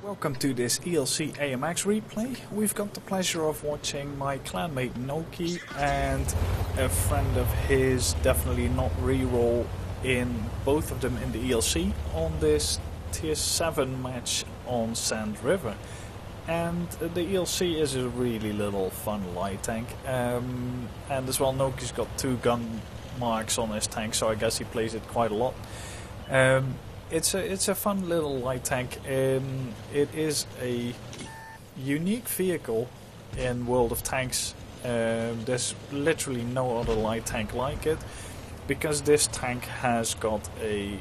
Welcome to this ELC AMX replay. We've got the pleasure of watching my clanmate Noki and a friend of his definitely not reroll in both of them in the ELC on this tier 7 match on Sand River. And the ELC is a really little fun light tank, and as well Noki's got 2 gun marks on his tank, so I guess he plays it quite a lot. It's a fun little light tank. It is a unique vehicle in World of Tanks. There's literally no other light tank like it, because this tank has got a...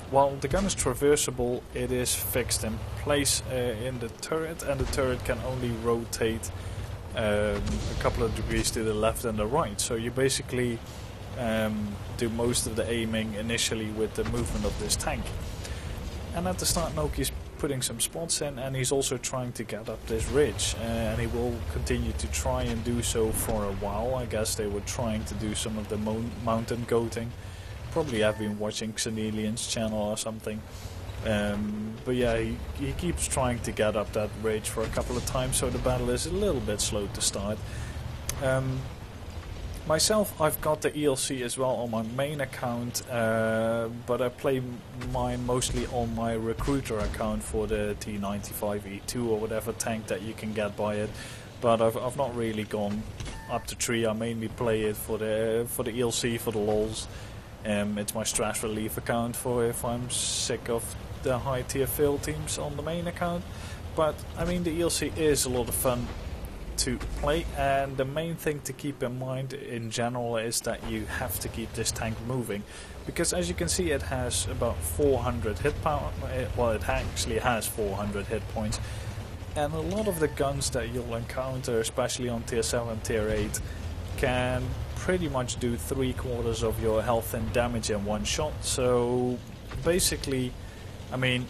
While the gun is traversable, it is fixed in place in the turret, and the turret can only rotate a couple of degrees to the left and the right. So you basically do most of the aiming initially with the movement of this tank. And at the start Noki's putting some spots in, and he's also trying to get up this ridge, and he will continue to try and do so for a while. I guess they were trying to do some of the mountain goating. Probably have been watching Xenelian's channel or something. But yeah, he keeps trying to get up that ridge for a couple of times, so the battle is a little bit slow to start. Myself, I've got the ELC as well on my main account, but I play mine mostly on my recruiter account for the T95E2 or whatever tank that you can get by it. But I've not really gone up to 3. I mainly play it for the ELC, for the lols. It's my stress relief account for if I'm sick of the high tier field teams on the main account. But I mean, the ELC is a lot of fun to play, and the main thing to keep in mind in general is that you have to keep this tank moving, because as you can see it has about 400 hit power. Well, it actually has 400 hit points, and a lot of the guns that you'll encounter, especially on tier 7, tier 8, can pretty much do 3/4 of your health and damage in one shot. So basically, I mean,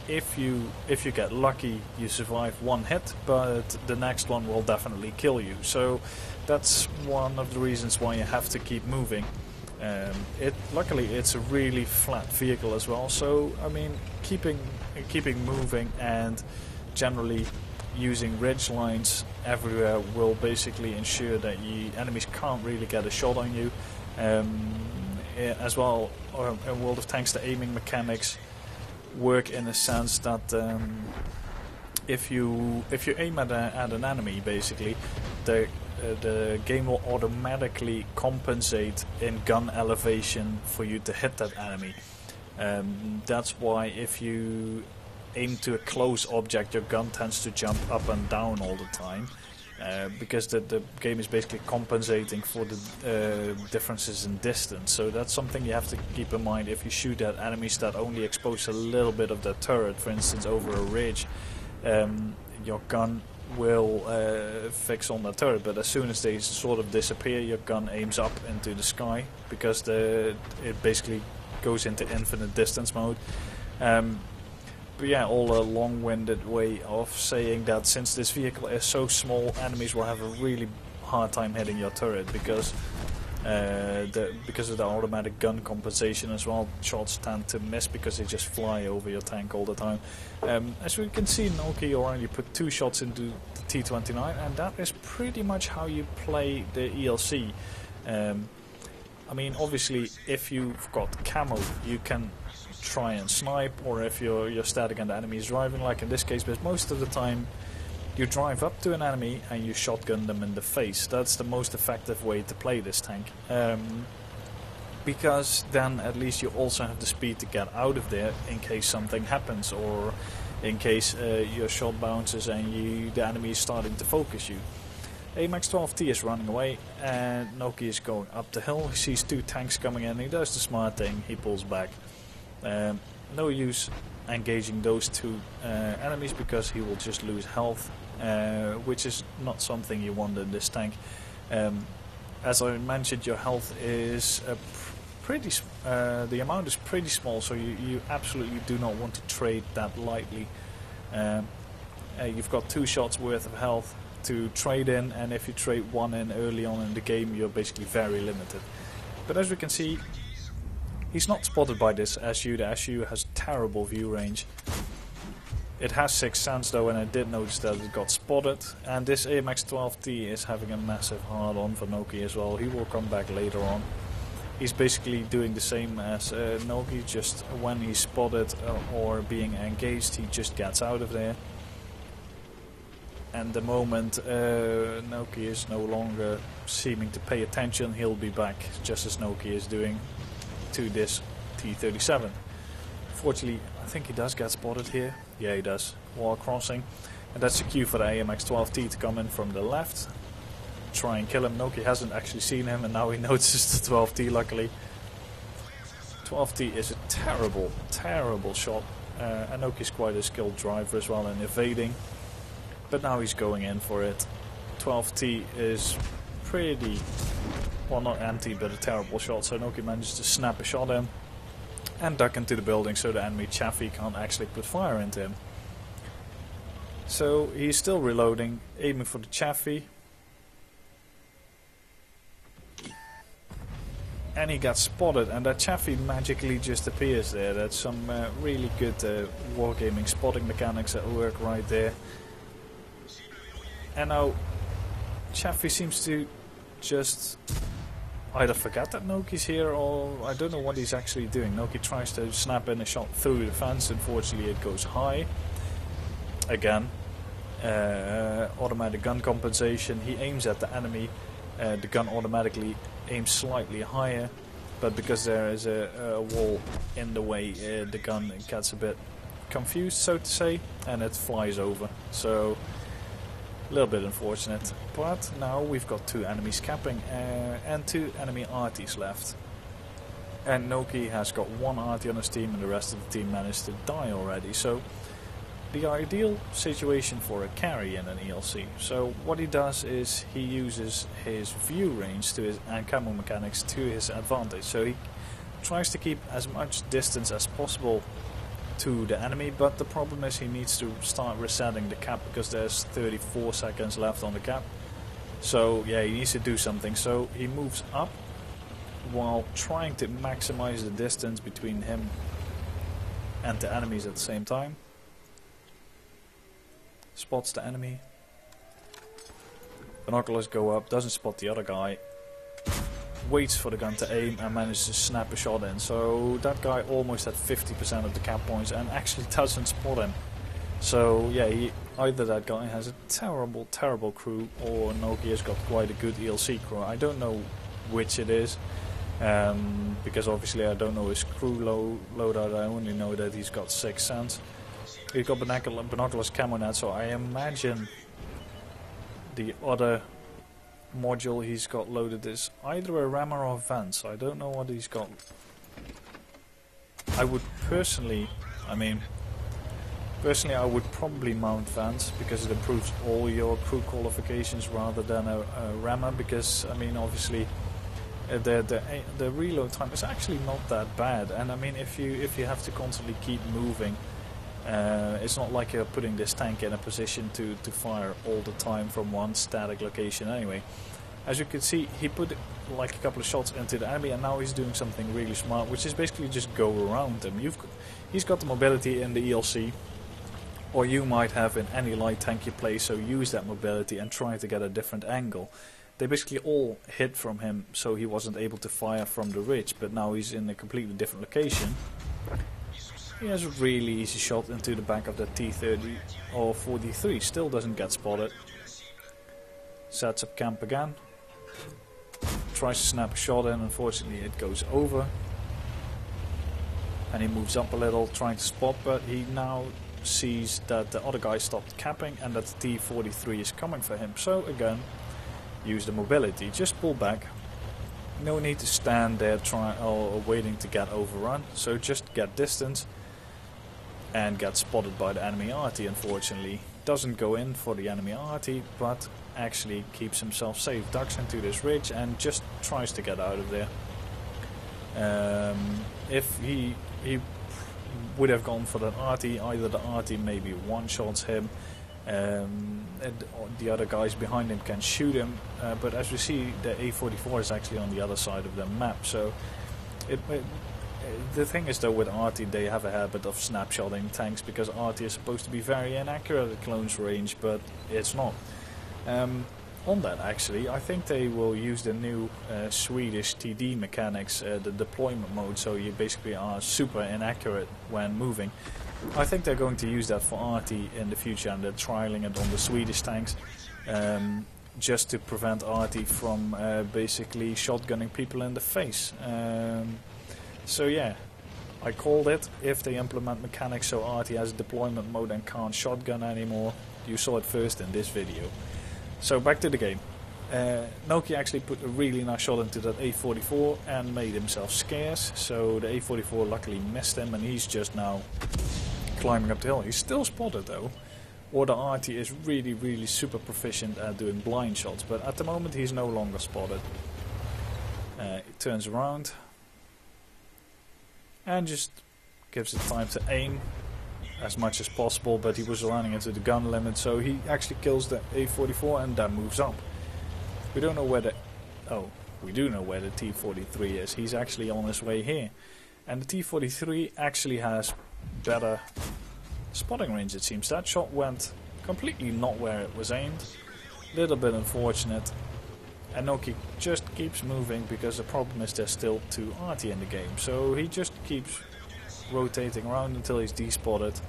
if you get lucky, you survive one hit, but the next one will definitely kill you. So that's one of the reasons why you have to keep moving. Luckily it's a really flat vehicle as well, so I mean, keeping moving and generally using ridge lines everywhere will basically ensure that enemies can't really get a shot on you. As well, in World of Tanks, the aiming mechanics work in a sense that if you aim at an enemy, basically the game will automatically compensate in gun elevation for you to hit that enemy. That's why if you aim to a close object, your gun tends to jump up and down all the time, because the game is basically compensating for the differences in distance. So that's something you have to keep in mind if you shoot at enemies that only expose a little bit of their turret, for instance over a ridge. Your gun will fix on the turret, but as soon as they sort of disappear, your gun aims up into the sky, because it basically goes into infinite distance mode. But yeah, all a long-winded way of saying that since this vehicle is so small, enemies will have a really hard time hitting your turret, because of the automatic gun compensation as well. Shots tend to miss because they just fly over your tank all the time. As we can see, Noki already put 2 shots into the T29, and that is pretty much how you play the ELC. I mean, obviously, if you've got camo, you can try and snipe, or if you're static and the enemy is driving, like in this case, but most of the time you drive up to an enemy and you shotgun them in the face. That's the most effective way to play this tank, because then at least you also have the speed to get out of there in case something happens, or in case your shot bounces and the enemy is starting to focus you. AMX 12T is running away, and Noki is going up the hill. He sees 2 tanks coming in, he does the smart thing, he pulls back. No use engaging those 2 enemies, because he will just lose health, which is not something you want in this tank. As I mentioned, your health is the amount is pretty small, so you absolutely do not want to trade that lightly. You've got 2 shots worth of health to trade in, and if you trade 1 in early on in the game, you're basically very limited. But as we can see, he's not spotted by this SU. The SU has terrible view range. It has 6 cents though, and I did notice that it got spotted. And this AMX 12T is having a massive hard on for Noki as well. He will come back later on. He's basically doing the same as Noki, just when he's spotted or being engaged, he just gets out of there. And the moment Noki is no longer seeming to pay attention, he'll be back, just as Noki is doing to this T-37. Fortunately, I think he does get spotted here. Yeah, he does, while crossing. And that's a cue for the AMX 12T to come in from the left. Try and kill him. Noki hasn't actually seen him, and now he notices the 12T, luckily. 12T is a terrible, terrible shot. And Noki's quite a skilled driver as well in evading. But now he's going in for it. 12T is pretty, well, not empty, but a terrible shot. So Noki manages to snap a shot in and duck into the building so the enemy Chaffee can't actually put fire into him. So he's still reloading, aiming for the Chaffee. And he got spotted, and that Chaffee magically just appears there. That's some really good wargaming spotting mechanics that work right there. And now Chaffee seems to just either forget that Noki's here, or I don't know what he's actually doing. Noki tries to snap in a shot through the fence. Unfortunately, it goes high. Again, automatic gun compensation. He aims at the enemy. The gun automatically aims slightly higher, but because there is a wall in the way, the gun gets a bit confused, so to say, and it flies over. So a little bit unfortunate, but now we've got 2 enemies capping and 2 enemy arties left. And Noki has got 1 arty on his team, and the rest of the team managed to die already. So the ideal situation for a carry in an ELC. So what he does is he uses his view range to his and camo mechanics to his advantage. So he tries to keep as much distance as possible to the enemy, but the problem is he needs to start resetting the cap because there's 34 seconds left on the cap. So yeah, he needs to do something. So he moves up while trying to maximize the distance between him and the enemies at the same time. Spots the enemy. Binoculars go up, doesn't spot the other guy. Waits for the gun to aim and manages to snap a shot in. So that guy almost had 50% of the cap points and actually doesn't spot him. So yeah, either that guy has a terrible, terrible crew, or Noki has got quite a good ELC crew. I don't know which it is, because obviously I don't know his crew loadout. I only know that he's got 6 cents. He's got binoculars camo net, so I imagine the other module he's got loaded is either a rammer or vents. I don't know what he's got. I would personally, I would probably mount vents because it improves all your crew qualifications rather than a rammer, because obviously the reload time is actually not that bad, and if you have to constantly keep moving, it's not like you're putting this tank in a position to fire all the time from one static location anyway. As you can see, he put like a couple of shots into the enemy, and now he's doing something really smart, which is basically just go around him. He's got the mobility in the ELC, or you might have in any light tank you play, so use that mobility and try to get a different angle. They basically all hit from him, so he wasn't able to fire from the ridge, but now he's in a completely different location. He has a really easy shot into the back of the T-30 or 43, still doesn't get spotted. Sets up camp again. Tries to snap a shot in, unfortunately it goes over. And he moves up a little, trying to spot, but he now sees that the other guy stopped capping and that the T-43 is coming for him. So again, use the mobility, just pull back. No need to stand there waiting to get overrun, so just get distance. And gets spotted by the enemy arty, unfortunately. Doesn't go in for the enemy arty, but actually keeps himself safe. Ducks into this ridge and just tries to get out of there. If he would have gone for that arty, either the arty maybe one-shots him, and the other guys behind him can shoot him, but as we see, the A44 is actually on the other side of the map, so The thing is though, with RT they have a habit of snapshotting tanks, because RT is supposed to be very inaccurate at close range, but it's not. On that actually, I think they will use the new Swedish TD mechanics, the deployment mode, so you basically are super inaccurate when moving. I think they're going to use that for RT in the future, and they're trialing it on the Swedish tanks, just to prevent RT from basically shotgunning people in the face. So yeah, I called it. If they implement mechanics so RT has deployment mode and can't shotgun anymore, you saw it first in this video. So back to the game. Noki actually put a really nice shot into that A44 and made himself scarce. So the A44 luckily missed him, and he's just now climbing up the hill. He's still spotted though. Or the RT is really super proficient at doing blind shots, but at the moment he's no longer spotted. He turns around and just gives it time to aim as much as possible, but he was running into the gun limit, so he actually kills the A44 and that moves up. We don't know where the... oh, we do know where the T43 is. He's actually on his way here. And the T43 actually has better spotting range, it seems. That shot went completely not where it was aimed. Little bit unfortunate. And Noki just keeps moving, because the problem is there's still 2 RT in the game. So he just keeps rotating around until he's despotted,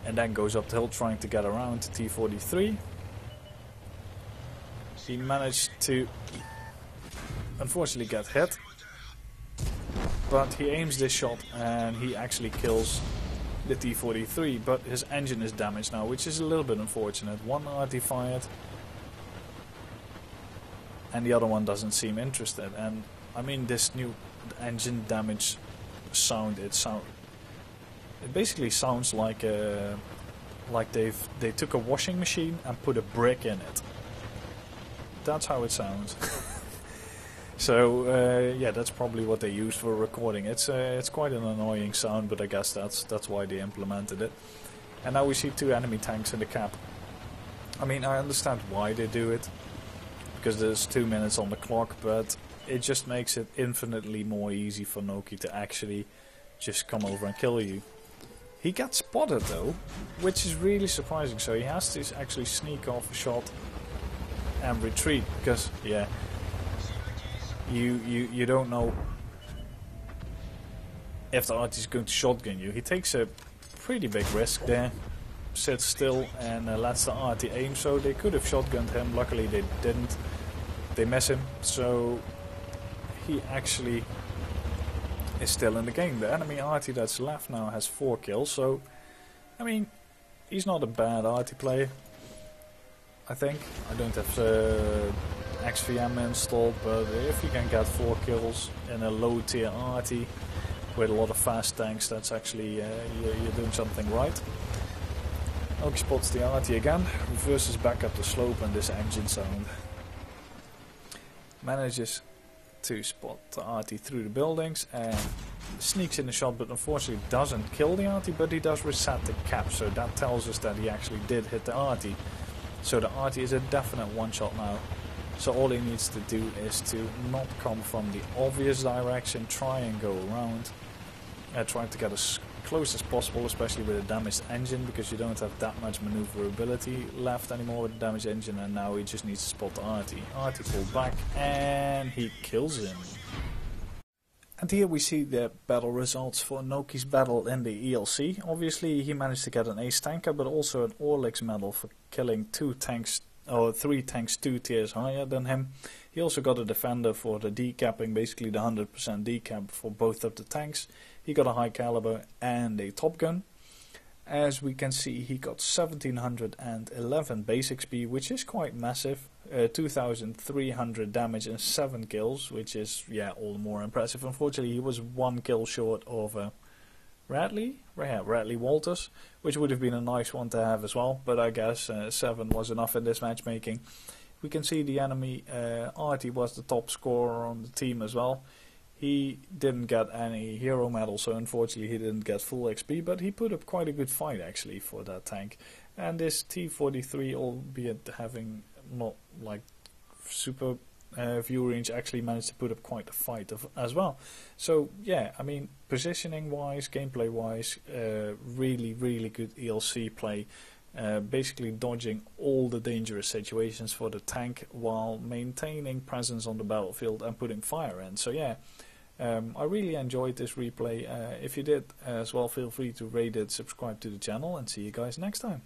and then goes up the hill trying to get around to T43. He managed to unfortunately get hit, but he aims this shot and he actually kills the T43, but his engine is damaged now, which is a little bit unfortunate. One RT fired and the other one doesn't seem interested. And I mean, this new engine damage sound, it basically sounds like they took a washing machine and put a brick in it. That's how it sounds. So yeah, that's probably what they used for recording. It's quite an annoying sound, but I guess that's why they implemented it. And now we see 2 enemy tanks in the cap. I mean, I understand why they do it, because there's 2 minutes on the clock, but it just makes it infinitely more easy for Noki to actually just come over and kill you. He gets spotted though, which is really surprising, so he has to actually sneak off a shot and retreat, because yeah, you don't know if the RT is going to shotgun you. He takes a pretty big risk there, sits still and lets the RT aim, so they could have shotgunned him. Luckily they didn't. They miss him, so he actually is still in the game. The enemy RT that's left now has 4 kills, so I mean, he's not a bad RT player, I think. I don't have XVM installed, but if you can get 4 kills in a low tier RT with a lot of fast tanks, that's actually you're doing something right. Noki spots the RT again, reverses back up the slope, and this engine sound manages to spot the RT through the buildings and sneaks in the shot, but unfortunately doesn't kill the RT, but he does reset the cap, so that tells us that he actually did hit the RT. So the RT is a definite one shot now. So all he needs to do is to not come from the obvious direction, try and go around, trying to get as close as possible, especially with a damaged engine, because you don't have that much maneuverability left anymore with the damaged engine, and now he just needs to spot the RT. RT pulled back and he kills him. And here we see the battle results for Noki's battle in the ELC. Obviously he managed to get an ace tanker, but also an Orlix medal for killing 3 tanks 2 tiers higher than him. He also got a defender for the decapping, basically the 100% decap for both of the tanks. He got a high caliber and a top gun. As we can see, he got 1711 base XP, which is quite massive. 2300 damage and 7 kills, which is, yeah, all the more impressive. Unfortunately, he was 1 kill short of Radley Walters, which would have been a nice one to have as well, but I guess 7 was enough in this matchmaking. We can see the enemy RT was the top scorer on the team as well. He didn't get any hero medal, so unfortunately he didn't get full XP, but he put up quite a good fight actually for that tank. And this T43, albeit having not like super view range actually managed to put up quite a fight as well. So yeah, I mean, positioning wise, gameplay wise, really good ELC play. Basically dodging all the dangerous situations for the tank while maintaining presence on the battlefield and putting fire in. So yeah, I really enjoyed this replay. If you did as well, feel free to rate it, subscribe to the channel, and see you guys next time.